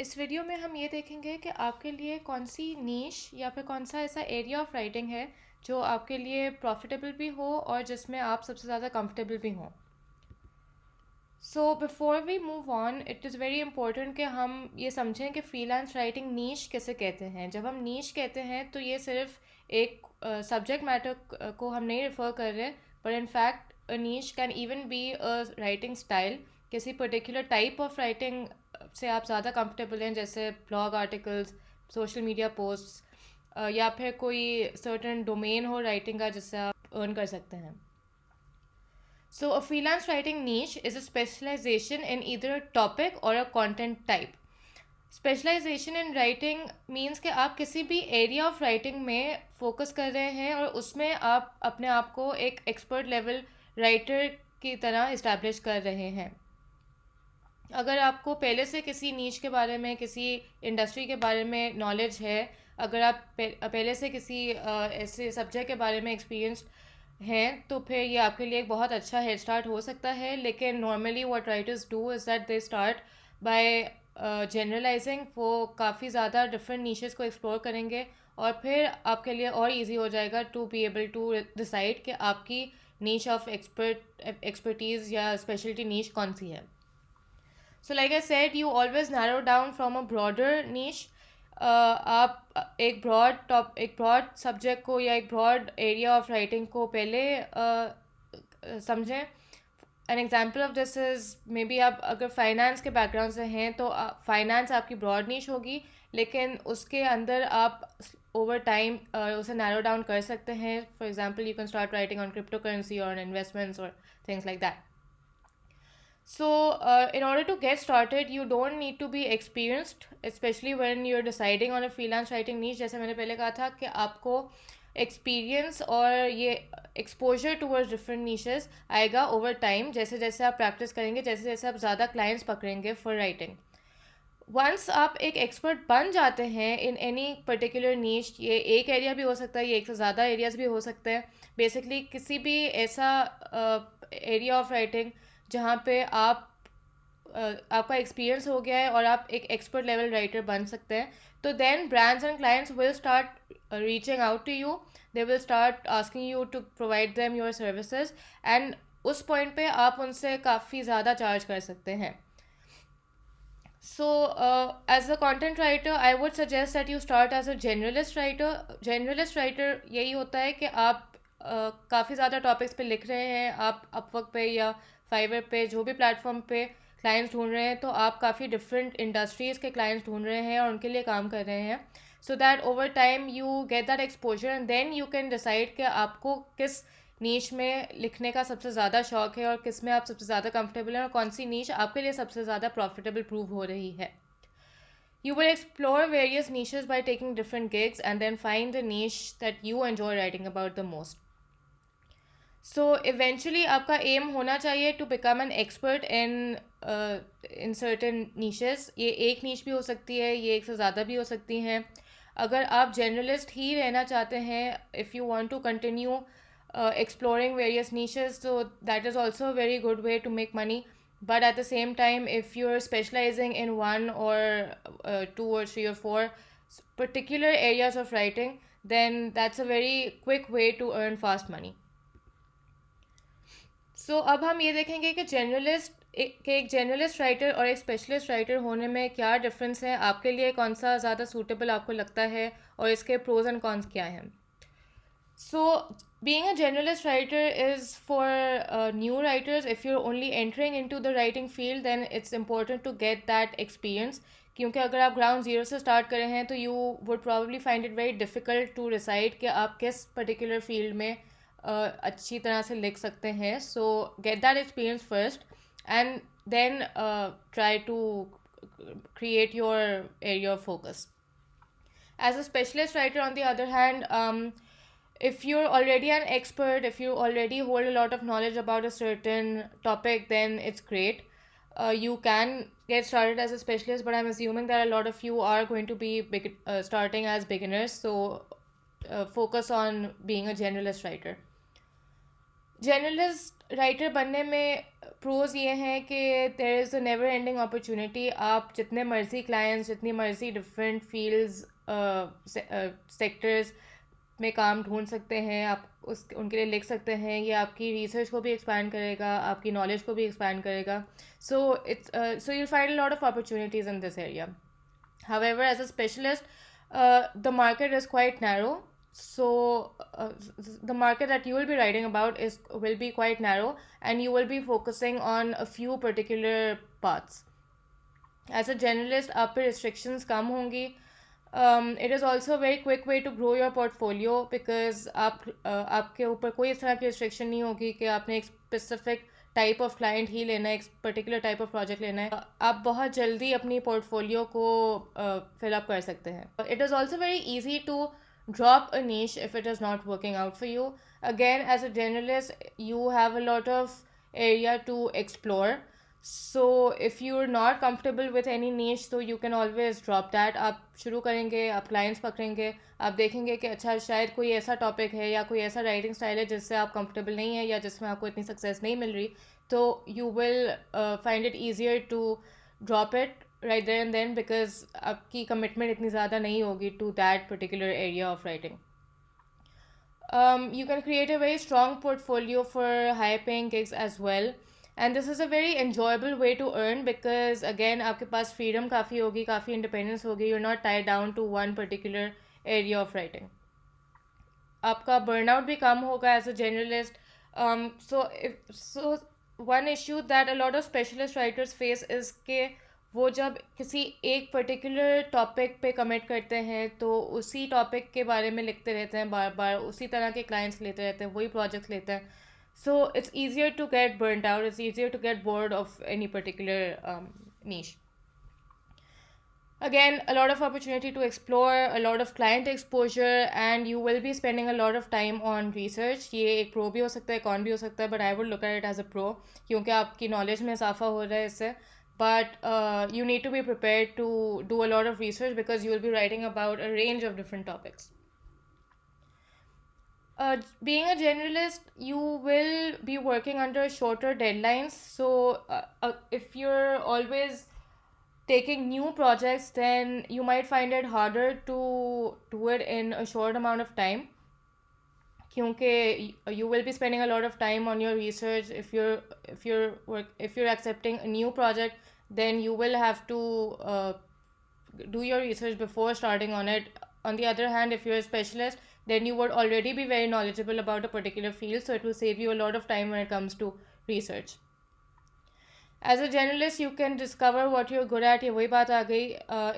इस वीडियो में हम ये देखेंगे कि आपके लिए कौन सी नीश या फिर कौन सा ऐसा एरिया ऑफ राइटिंग है जो आपके लिए प्रॉफिटेबल भी हो और जिसमें आप सबसे ज़्यादा कंफर्टेबल भी हों। So before we move on, it is very important कि हम ये समझें कि फ्रीलांस राइटिंग नीश किसे कहते हैं। जब हम नीश कहते हैं तो ये सिर्फ एक सब्जेक्ट मैटर को हम नहीं रेफर कर रहे, पर in fact a niche can even be a writing style. किसी पर्टिकुलर टाइप ऑफ राइटिंग से आप ज़्यादा कंफर्टेबल हैं, जैसे blog articles, social media posts, या फिर कोई सर्टेन डोमेन हो राइटिंग का जिससे आप अर्न कर सकते हैं। So, a freelance writing niche is a specialization in either a topic or a content type. Specialisation in writing means कि आप किसी भी एरिया ऑफ राइटिंग में फोकस कर रहे हैं और उसमें आप अपने आप को एक एक्सपर्ट लेवल राइटर की तरह इस्टेब्लिश कर रहे हैं। अगर आपको पहले से किसी नीच के बारे में, किसी इंडस्ट्री के बारे में नॉलेज है, अगर आप पहले से किसी ऐसे सब्जेक्ट के बारे में एक्सपीरियंस हैं, तो फिर ये आपके लिए एक बहुत अच्छा हेड स्टार्ट हो सकता है। लेकिन normally what writers do is that they start by generalising. वो काफ़ी ज़्यादा डिफरेंट नीशेस को एक्सप्लोर करेंगे और फिर आपके लिए और इजी हो जाएगा to be able to decide कि आपकी नीश ऑफ एक्सपर्टीज़ या स्पेशलिटी नीश कौन सी है। So like I said, you always narrow down from a broader niche. आप एक ब्रॉड सब्जेक्ट को या एक ब्रॉड एरिया ऑफ राइटिंग को पहले समझें। An example of this is may be आप अगर फाइनेंस के बैकग्राउंड से हैं तो फाइनेंस आपकी ब्रॉड नीश होगी, लेकिन उसके अंदर आप ओवर टाइम उसे नैरो डाउन कर सकते हैं। For example, you can start writing on crypto currency और इन्वेस्टमेंट्स और things like that. So, in order to get started, you don't need to be experienced, especially when you're deciding on a freelance writing niche. जैसे मैंने पहले कहा था कि आपको experience और ये एक्सपोजर टूवर्ड्स डिफरेंट नीशेस आएगा ओवर टाइम, जैसे जैसे आप प्रैक्टिस करेंगे, जैसे जैसे आप ज़्यादा क्लाइंट्स पकड़ेंगे फॉर राइटिंग। वंस आप एक एक्सपर्ट बन जाते हैं इन एनी पर्टिकुलर नीश, ये एक एरिया भी हो सकता है, ये एक से ज़्यादा एरियाज भी हो सकते हैं। बेसिकली किसी भी ऐसा एरिया ऑफ राइटिंग जहाँ पे आपका एक्सपीरियंस हो गया है और आप एक एक्सपर्ट लेवल राइटर बन सकते हैं, तो then brands and clients will start reaching out to you. They will start asking you to provide them your services, and उस पॉइंट पे आप उनसे काफ़ी ज़्यादा चार्ज कर सकते हैं. So, as a content writer, I would suggest that you start as a generalist writer. Generalist writer यही होता है कि आप काफ़ी ज़्यादा टॉपिक्स पे लिख रहे हैं, आप अपवर्क पे या फाइवर पे जो भी प्लेटफॉर्म पे क्लाइंट्स ढूंढ रहे हैं, तो आप काफ़ी डिफरेंट इंडस्ट्रीज़ के क्लाइंट्स ढूंढ रहे हैं और उनके लिए काम कर रहे हैं. So that over time you get that exposure and then you can decide कि आपको किस नीश में लिखने का सबसे ज़्यादा शौक है और किस में आप सबसे ज़्यादा कंफर्टेबल हैं और कौन सी नीश आपके लिए सबसे ज़्यादा प्रॉफिटेबल प्रूव हो रही है. You will explore various niches by taking different gigs and then find the niche that you enjoy writing about the most. So eventually आपका aim होना चाहिए to become an expert in certain niches. ये एक niche भी हो सकती है, ये एक से ज़्यादा भी हो सकती हैं. अगर आप generalist ही रहना चाहते हैं, if you want to continue exploring various niches, so that is also a very good way to make money. But at the same time, if you're specializing in one or two or three or four particular areas of writing, then that's a very quick way to earn fast money. So अब हम ये देखेंगे कि एक generalist writer और एक specialist writer होने में क्या डिफरेंस है, आपके लिए कौन सा ज़्यादा सूटेबल आपको लगता है और इसके प्रोज एंड कॉन्स क्या हैं. So, being a generalist writer is for new writers. If you're only entering into the writing field, then it's important to get that experience. क्योंकि अगर आप ग्राउंड जीरो से स्टार्ट कर रहे हैं तो you would probably find it very difficult to decide कि आप किस पर्टिकुलर फील्ड में अच्छी तरह से लिख सकते हैं. So get that experience first and then try to create your area of focus. As a specialist writer, on the other hand, if you're already an expert, if you already hold a lot of knowledge about a certain topic, then it's great. You can get started as a specialist, but I'm assuming that a lot of you are going to be starting as beginners, so focus on being a generalist writer. Generalist writer बनने में pros ये हैं कि there is a never ending opportunity. आप जितने मर्ज़ी clients, जितनी मर्ज़ी डिफरेंट फील्ड्स, सेक्टर्स में काम ढूंढ सकते हैं. आप उनके लिए लिख सकते हैं. ये आपकी रिसर्च को भी एक्सपैंड करेगा, आपकी नॉलेज को भी एक्सपैंड करेगा. सो you'll find a lot of opportunities in this area. However, as a specialist, the market is quite narrow. So the market that you will be writing about is will be quite narrow, and you will be focusing on a few particular paths. As a generalist, आप पे restrictions कम होंगी. It is also a very quick way to grow your portfolio because आपके ऊपर कोई इस तरह की restriction नहीं होगी कि आपने एक specific टाइप ऑफ क्लाइंट ही लेना है, एक पर्टिकुलर टाइप ऑफ प्रोजेक्ट लेना है. आप बहुत जल्दी अपनी पोर्टफोलियो को फिलअप कर सकते हैं. It is also very easy to drop a niche if it is not working out for you. Again, as a generalist, you have a lot of area to explore. So if you're not comfortable with any niche, so you can always drop that. आप शुरू करेंगे, आप clients पकड़ेंगे, आप देखेंगे कि अच्छा शायद कोई ऐसा टॉपिक है या कोई ऐसा राइटिंग स्टाइल है जिससे आप कंफर्टेबल नहीं है या जिसमें आपको इतनी सक्सेस नहीं मिल रही, तो you will find it easier to drop it right there and then because आपकी commitment इतनी ज़्यादा नहीं होगी to that particular area of writing. You can create a very strong portfolio for high paying gigs as well, and this is a very enjoyable way to earn because again आपके पास freedom काफ़ी होगी, काफ़ी independence होगी. You're not tied down to one particular area of writing. आपका burnout भी कम होगा as a generalist. So one issue that a lot of specialist writers face is कि वो जब किसी एक पर्टिकुलर टॉपिक पे कमिट करते हैं तो उसी टॉपिक के बारे में लिखते रहते हैं, बार बार उसी तरह के क्लाइंट्स लेते रहते हैं, वही प्रोजेक्ट्स लेते हैं. So it's easier to get burned out, it's easier to get bored of any particular niche. Again, a lot of opportunity to explore, a lot of client exposure, and you will be spending a lot of time on research. ये एक pro भी हो सकता है, con भी हो सकता है, but I would look at it as a pro क्योंकि आपकी knowledge में इजाफा हो रहा है इससे. But you need to be prepared to do a lot of research because you will be writing about a range of different topics. Being a generalist, you will be working under shorter deadlines. So if you're always taking new projects, then you might find it harder to do it in a short amount of time. Because you will be spending a lot of time on your research. If you're accepting a new project, then you will have to do your research before starting on it. On the other hand, if you're a specialist, then you would already be very knowledgeable about a particular field, so it will save you a lot of time when it comes to research. As a generalist, you can discover what you're good at. ये वही बात आ गई.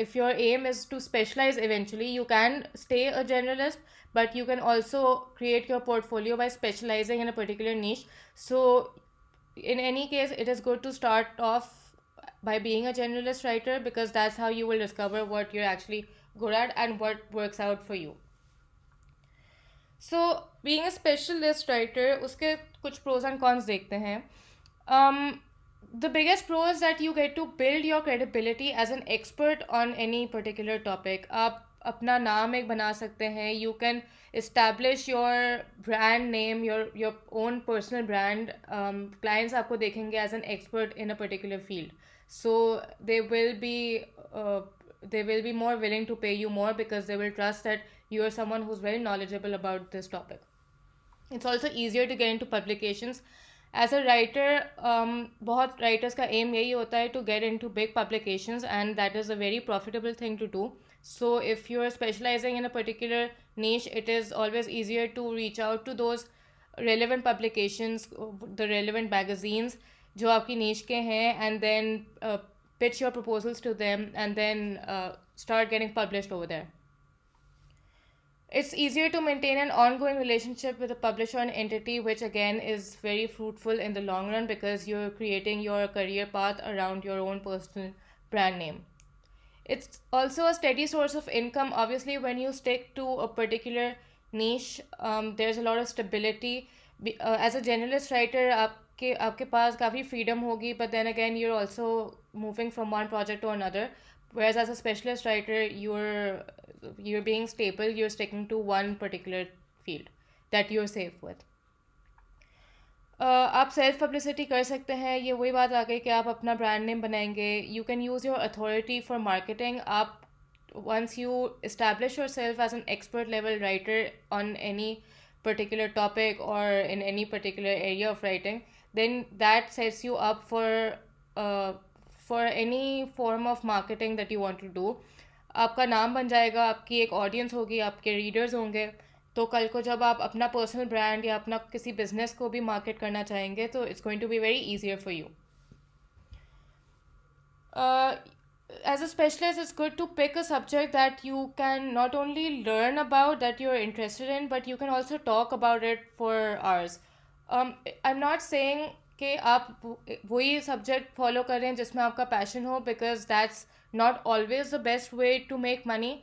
If your aim is to specialize eventually, you can stay a generalist, but you can also create your portfolio by specializing in a particular niche. So in any case, it is good to start off by being a generalist writer because that's how you will discover what you're actually good at and what works out for you. So being a specialist writer, उसके कुछ pros and cons देखते हैं. The biggest pro is that you get to build your credibility as an expert on any particular topic. आप अपना नाम एक बना सकते हैं. You can establish your brand name, your own personal brand. Clients आपको देखेंगे as an expert in a particular field. So they will be more willing to pay you more because they will trust that you are someone who's very knowledgeable about this topic. It's also easier to get into publications. As a writer, बहुत writers का aim यही होता है to get into big publications, and that is a very profitable thing to do. So if you're specializing in a particular niche, it is always easier to reach out to those relevant publications, the relevant magazines जो आपकी niche के हैं, and then pitch your proposals to them and then start getting published over there. It's easier to maintain an ongoing relationship with a publisher or an entity, which again is very fruitful in the long run because you're creating your career path around your own personal brand name. It's also a steady source of income. Obviously, when you stick to a particular niche, there's a lot of stability. As a generalist writer, आपके पास काफ़ी freedom होगी, but then again, you're also moving from one project to another. Whereas as a specialist writer, you're being stable, you're sticking to one particular field that you're safe with. आप self publicity कर सकते हैं. ये वही बात आ गई कि आप अपना ब्रांड नेम बनाएंगे. You can use your authority for marketing. आप once you establish yourself as an expert level writer on any particular topic or in any particular area of writing, then that sets you up uh, for any form of marketing that you want to do. आपका नाम बन जाएगा, आपकी एक audience होगी, आपके readers होंगे. तो कल को जब आप अपना पर्सनल ब्रांड या अपना किसी बिजनेस को भी मार्केट करना चाहेंगे तो it's going to be very easier for you. As a specialist, it's good to pick a subject that you can not only learn about, that you're interested in, but you can also talk about it for hours. I'm not saying कि आप वही subject follow करें जिसमें आपका passion हो, because that's not always the best way to make money.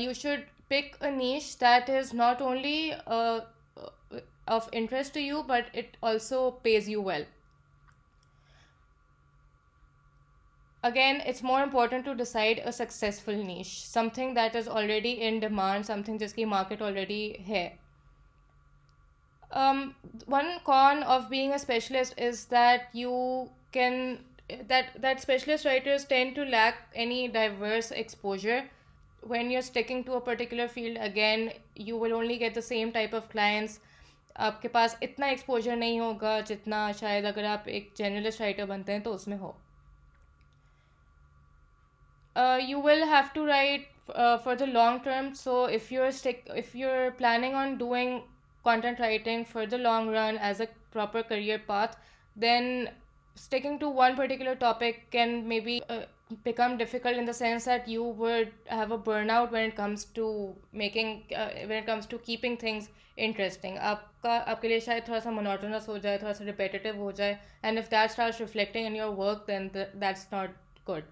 You should pick a niche that is not only of interest to you, but it also pays you well. Again, it's more important to decide a successful niche, something that is already in demand, something जिसकी market already है. One con of being a specialist is that that specialist writers tend to lack any diverse exposure. When you're sticking to a particular field, again, you will only get the same type of clients. आपके पास इतना exposure नहीं होगा जितना शायद अगर आप एक generalist writer बनते हैं तो उसमें हो. You will have to write for the long term. So if you're planning on doing content writing for the long run as a proper career path, then sticking to one particular topic can maybe become difficult, in the sense that you would have a burnout when it comes to keeping things interesting. आपके लिए शायद थोड़ा सा monotonous हो जाए, थोड़ा सा repetitive हो जाए, and if that starts reflecting in your work, then that's not good.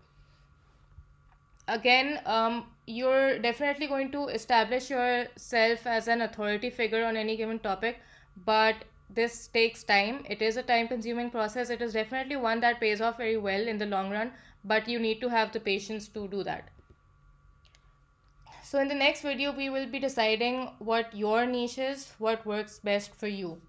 Again, you're definitely going to establish yourself as an authority figure on any given topic, but this takes time. It is a time consuming process. It is definitely one that pays off very well in the long run, but you need to have the patience to do that. So in the next video, we will be deciding what your niche is, what works best for you.